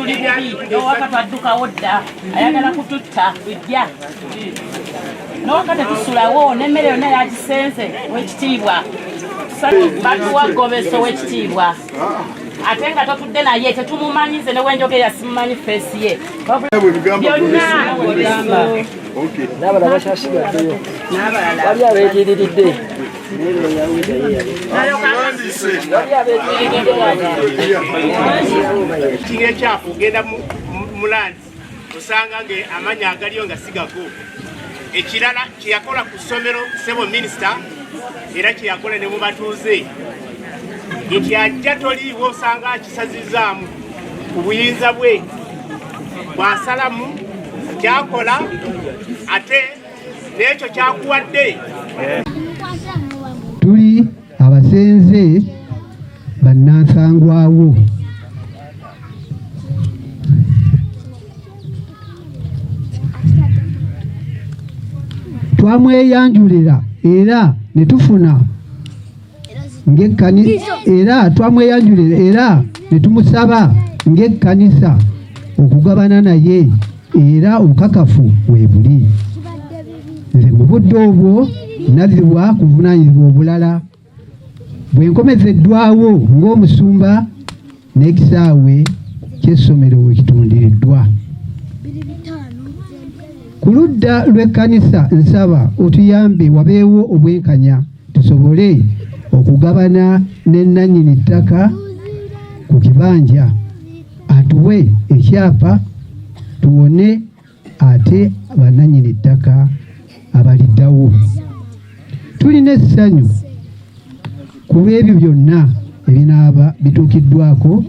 tuli bubi n'owaka twaddukawo dda ayagala kututta bijja n'owaka tetusulawo n'emmere yonna yagisenze w'ekitiibwa batuwa gobeso w'ekitiibwa ate nga totudde naye tetumumanyize newenjogera simumanyi feesi ye byonna n'abalala bakyasigaddeyo wali abeetiriridde ekinga ekyafu ogenda mu landi osanga amanya agaliyo nga sigago ekirala kyeyakola ku ssomero sebo minisita era kyeyakola ne mu batuuze nti ajja toliiwo osanga akisazizaamu obuyinza bwe bw'asalamu kyakola ate n'ekyo kyakuwadde. Tuli abasenze bannansangwawo twamweyanjulira era ne tufuna era twamweyanjulira era ne tumusaba ng'ekkanisa okugabana naye era obukakafu weebuli. Nze mu budde obwo nazzibwa kuvunaanyizibwa obulala bwe nkomezeddwawo ng'omusumba n'ekisaawe ky'essomero wekitundiriddwa. Ku ludda lw'ekkanisa nsaba otuyambe wabeewo obwenkanya tusobole okugabana n'ennannyini ttaka ku kibanja atuwe ekyapa tuwone ate bannannyini ttaka abaliddawo. Tulina essanyu ku lw'ebyo byonna ebinaaba bituukiddwako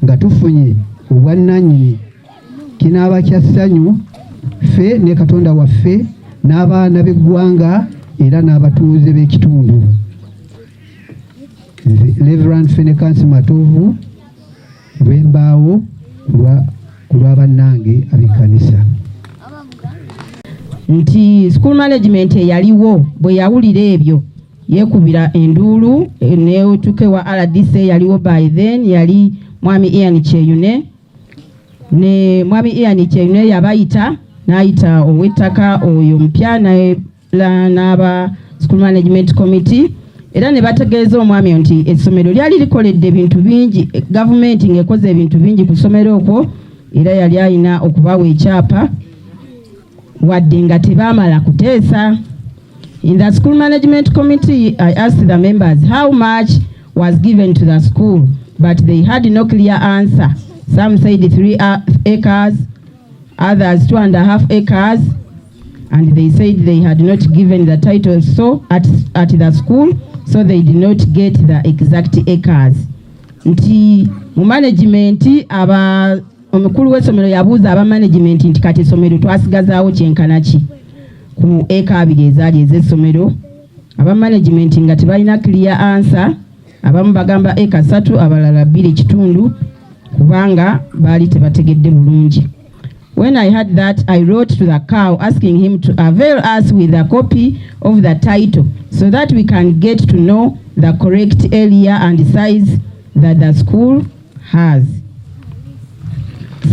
nga tufunye obwannannyini. Kinaaba kya ssanyu ffe ne Katonda waffe n'abaana b'eggwanga era n'abatuuze b'ekitundu. Reverend Fenekansi Matovu lwembaawo ku lw'abannange ab'ekkanisa. Nti school management yaliwo bwe yawulira ebyo yekubira enduulu netuke wa RDC yaliwo by then yali mwami Ian Cheyune ne mwami Ian Cheyune yabayita n'ayita ow'ettaka oyo mpya n'aba school management committee era ne bategeeza omwami nti essomero lyali likoledde ebintu bingi, gavumenti ng'ekoze ebintu bingi ku ssomero okwo era yali alina okubawa ekyapa wadde nga tebaamala kuteesa. In the school management committee, I asked the members how much was given to the school, but they had no clear answer. Some said 3 acres, others 2.5 acres, and they said they had not given the title so at the school, so they did not get the exact acres. Nti mu management omukulu w'essomero yabuuza aba management nti kati essomero twasigazaawo kyenkana ki ku eka 2 ezaali ez'essomero. Aba management nga tebalina clear answer, abamu bagamba eka 3 abalala 2.5 kubanga baali tebategedde bulungi. When I heard that, I wrote to the cow asking him to avail us with a copy of the title so that we can get to know the correct area and size that the school has,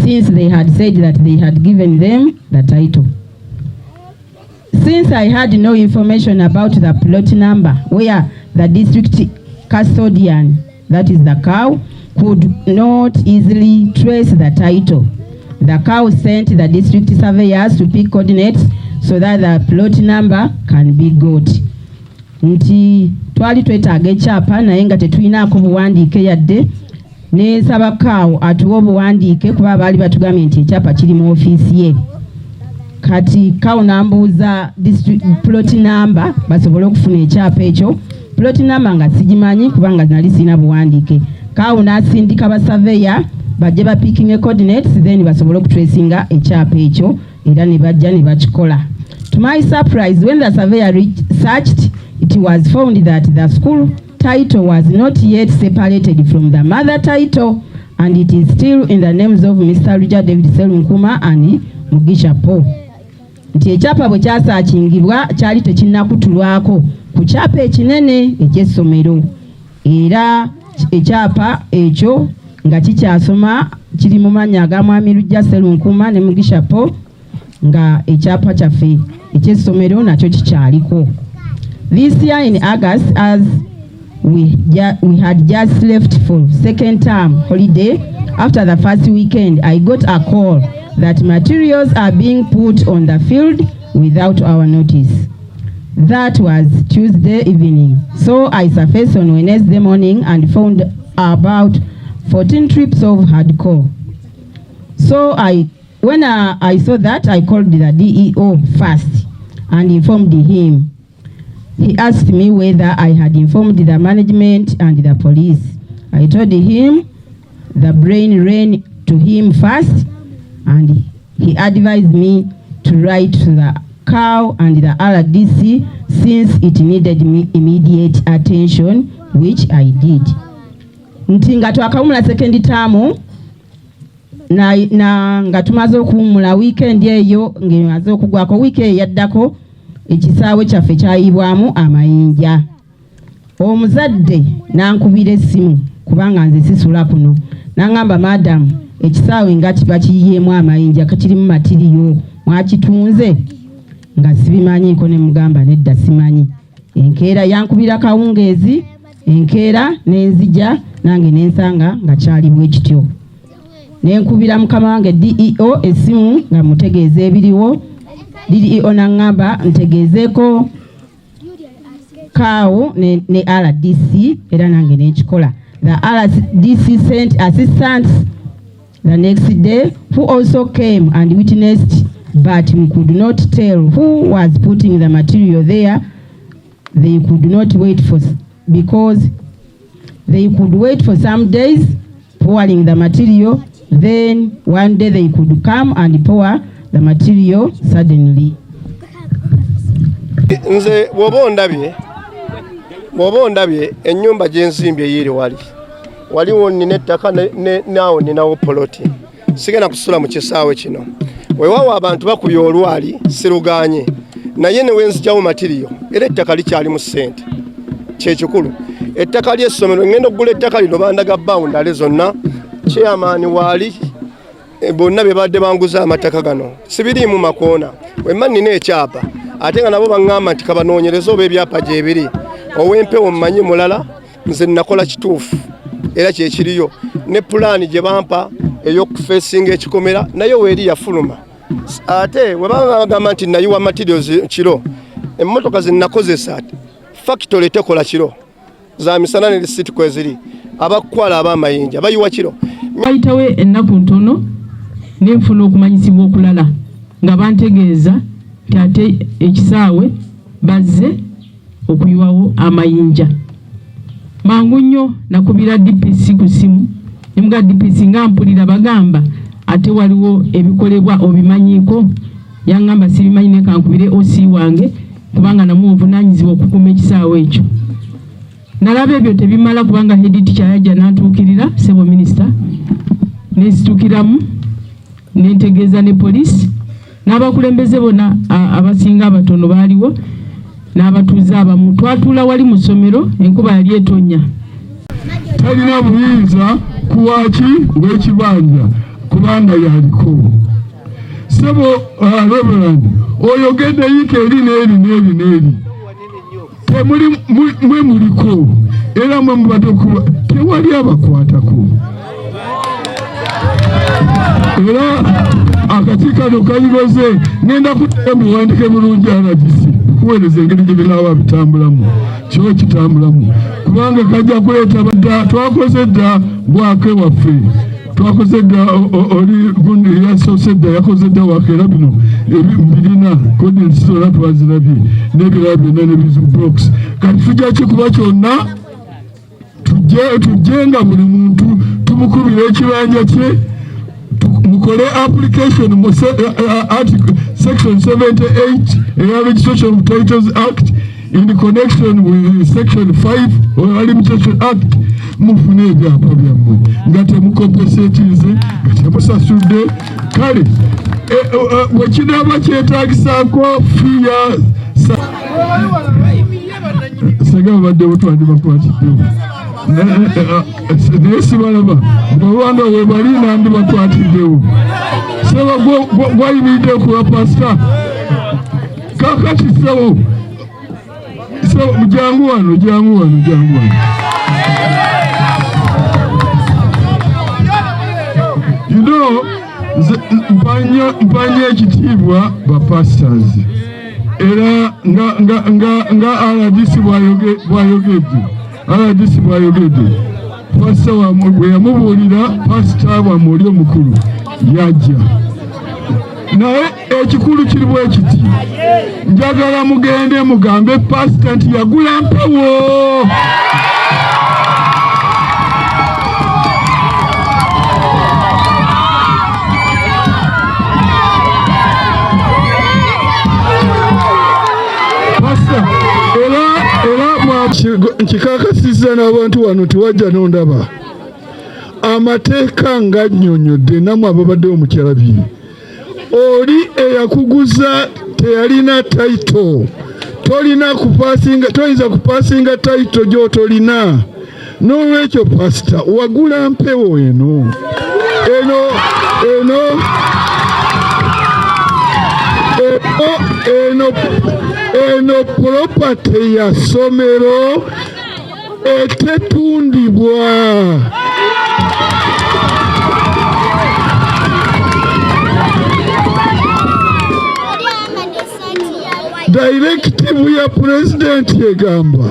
since they had said that they had given them the title. Since I had no information about the plot number where the district custodian, that is the cow, could not easily trace the title, the cow sent the district surveyors to pick coordinates so that the plot number can be got. Nti twali twetaaga ekyapa naye nga tetulinaako buwandiike yadde. N'ensaba kaawo atuwa obuwandiike kuba baali batugambye nti ekyapa kiri mu ofiisi ye. Kati kaawo n'ambuuza plot number basobole okufuna ekyapa ekyo. Plot number nga sigimanyi kubanga nali sirina buwandiike. Kaawo n'asindika basaveya bajje bapikinge coordinates then basobole okutracinga ekyapa ekyo era ne bajja ne bakikola. To my surprise, when the surveyor searched, it was found that the school title was not yet separated from the mother title, and it is still in the names of Mr. Richard David Selunkuma and Mugisha Paul. Nti ekyapa bwe kyasaakingibwa kyali tekinnakutulwako ku kyapa ekinene eky'essomero, era ekyapa ekyo nga kiri mu mannya aga Mwami Lujja Sserunkuma ne Mugisha Po nga ekyapa kyaffe eky'essomero nakyo kikyaliko. This year in August, as we had just left for second term holiday, after the first weekend, I got a call that materials are being put on the field without our notice. That was Tuesday evening. So I surfaced on Wednesday morning and found about 14 trips of hardcore. So when I saw that, I called the DEO first and informed him. He asked me whether I had informed the management and the police. I told him the brain ran to him first, and he advised me to write to the COW and the RDC since it needed immediate attention, which I did. Nti nga twakawumula second term na nga tumaze okuwumula weekend eyo ngemaze okugwako weekend yaddako ekisaawe kyaffe kyayibwamu amayinja. Omuzadde nankubira essimu kubanga nze sisula kuno, nangamba madam ekisaawe nga kiba kiyiyeemu amayinja kakirimu matiriyo mwakitunze nga sibimanyiiko ne mugamba nedda simanyi. Enkeera yankubira kawungeezi, enkeera nenzija nange nensanga nga kyali bwe kityo. Nenkubira mukama wange DEO essimu nga mutegeeza ebiriwo. DEO nangamba ntegezeeko COW ne RDC era nange nekikola. The RDC sent assistants the next day who also came and witnessed, but we could not tell who was putting the material there. They could not wait because they could wait for some days pouring the material. Then one day they could come and pour the material suddenly. Nze wobo ndabye ennyumba gyenzimbye yiri waliwo nina ettaka naawo ninawo poloti. Sigenda kusula mu kisaawe kino. Weewaawo abantu bakubye olwali siruganye naye ne wenzijjawo matiriyo era ettaka likyali mu ssente kyekikulu. Ettaka ly'essomero ngenda okugula ettaka lino bandaga bawundale zonna chairman waali bonna be badde banguza amataka gano sibiriimu makoona wemma nina ekyapa ate nga nabo baŋŋamba nti kabanoonyereza oba ebyapa gyebiri ow'empewo mmanyi mulala nze nakola kituufu era kyekiriyo ne pulaani gye bampa ey'okufeesinga ekikomera nayo weeri yafuluma. Ate we bagamba nti nayiwa materials kiro emmotoka ze nakozesa factory tekola kiro za misana ne risiti kweziri abakwala ab'amayinja bayiwa kiro. Bayitawo ennaku ntono nenfuna okumanyisibwa okulala nga bantegeeza nti ate ekisaawe bazze okuyiwawo amayinja. Mangu nnyo nakubira DPC ku ssimu nemuga DPC nga mpulira bagamba ate waliwo ebikolebwa obimanyiiko. Yangamba sibimanyi ne kankubire OC wange kubanga namwe obuvunaanyizibwa okukuuma ekisaawe ekyo. Nalaba ebyo tebimala kubanga head teacher yajja n'antuukirira Sebo Minister nesituukiramu nentegeeza ne poliisi n'abakulembeze bonna abasinga abatono baaliwo n'abatuuze abamu. Twatuula wali mu ssomero enkuba yali etonnya. Talina buyinza kuwaaki w'ekibanja kubanga yaliko. Sebo Reverend oyogedde yiika eri n'eri n'eri n'eri temuli mwe muliko era mwe mubadde okuba tewali abakwatako. Era akakiiko kano kayigoze ngenda kuddayo muwandike bulungi RDC kuweereza engeri gye binaaba bitambulamu kyo kitambulamu kubanga kajja kuleeta badda twakoze dda bwake waffe twakoze dda oli gundi yasoose dda yakoze dda wakeera bino birina kodinsi zonna twazirabye n'ebirala byonna ne bizubox kati tujja kikuba kyonna tujje nga buli muntu tumukubira ekibanja kye mukole application mu article section 78 of Registration of Titles Act in connection with section 5 of Limitation Act mufune ebyapa byammwe nga temukompesetinze nga temusasudde kale wekinaaba kyetaagisaako fiya sega babadde butwandi bakwatiddewo nesibalaba bwabanga webali nandi bakwatiddewo seba gwayimiridde kuwa pasita kakati sebo jangu wano you know mpanya ekitiibwa bapastors era nga RDC bwayogedde pasita bwe yamubuulira pasita wamwe oli omukulu yajja naye ekikulu kiri bwe kiti njagala mugende mugambe pasita nti yagula mpewo. Nkikakasiza n'abantu wano tiwajja n'ondaba amateeka nga nnyonnyodde namwe ababaddewo mu kyalabi oli eyakuguza teyalina tayito toyinza kupasinga tayito gy'otolina n'olwekyo pasita wagula mpewo eno property ya somero etetundibwa. Directive ya president yegamba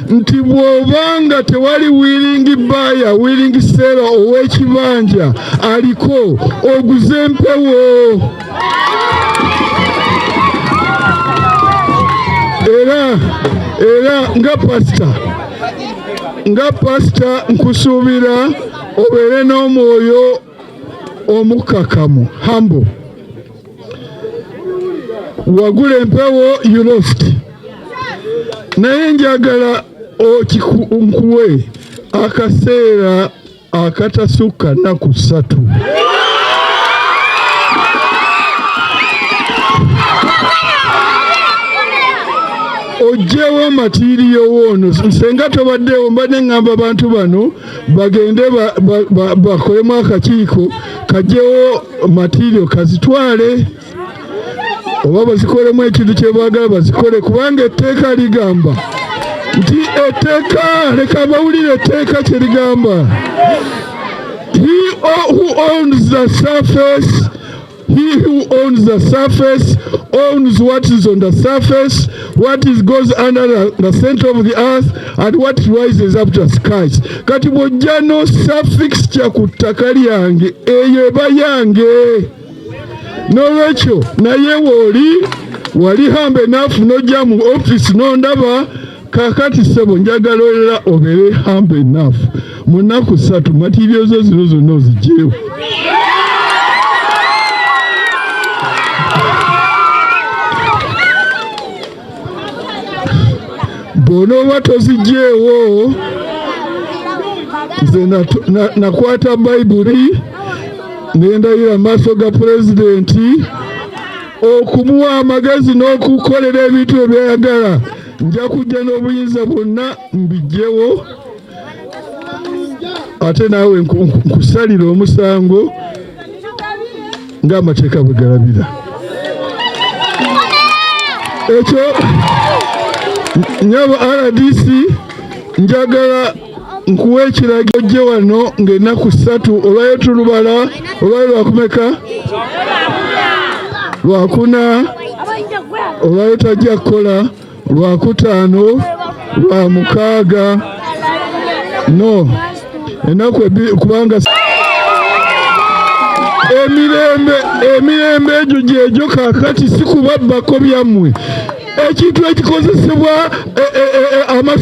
nti bw'obanga tewali willing buyer willing seller ow'ekibanja aliko oguze mpewo. Era nga pasita nkusuubira obeere n'omwoyo omukakamu humble. Wagula empewo you lost, naye njagala nkuwe akaseera akatasukka nnaku 3. Ojjewo matiriyo wono senga tobaddewo mbadde ngamba abantu bano bagende bakolemu akakiiko kajjewo matiriyo kazitwale oba bazikolemu ekintu kyebaagala bazikole kubanga etteeka ligamba nti leka bawulire etteeka kye ligamba he who owns the surface owns what is on the surface, what goes under the center of the earth, and what rises up to the skies. Kati bw'ojja no suffix kya ku ttaka lyange eyo eba yange. N'olwekyo naye wali humble enough n'ojja mu office n'ondaba kakati ssebo njagala olera obeere humble enough mu nnaku 3 materials zino zonna ozigyewo. Bw'onooba tozigyeewo nze nakwata bayibuli nendayira maaso ga pulezidenti okumuwa amagezi n'okukolera ebintu ebyayagala. Nja kujja n'obuyinza bwonna mbijjewo ate naawe nkusalira omusango ng'amateeka bwe galabira. Ekyo nyaba RDC njagala nkuwe ekiragiro gye wano ng'ennaku 3 olwayo tulubala olwayo lwakumeka lwakuna olwayo tajja kukola lwakutaano lwamukaaga no ennaku kubanga emirembe egyo gyegyo kaakati si kubabbako byammwe ekintu ekikozesebwa amasomo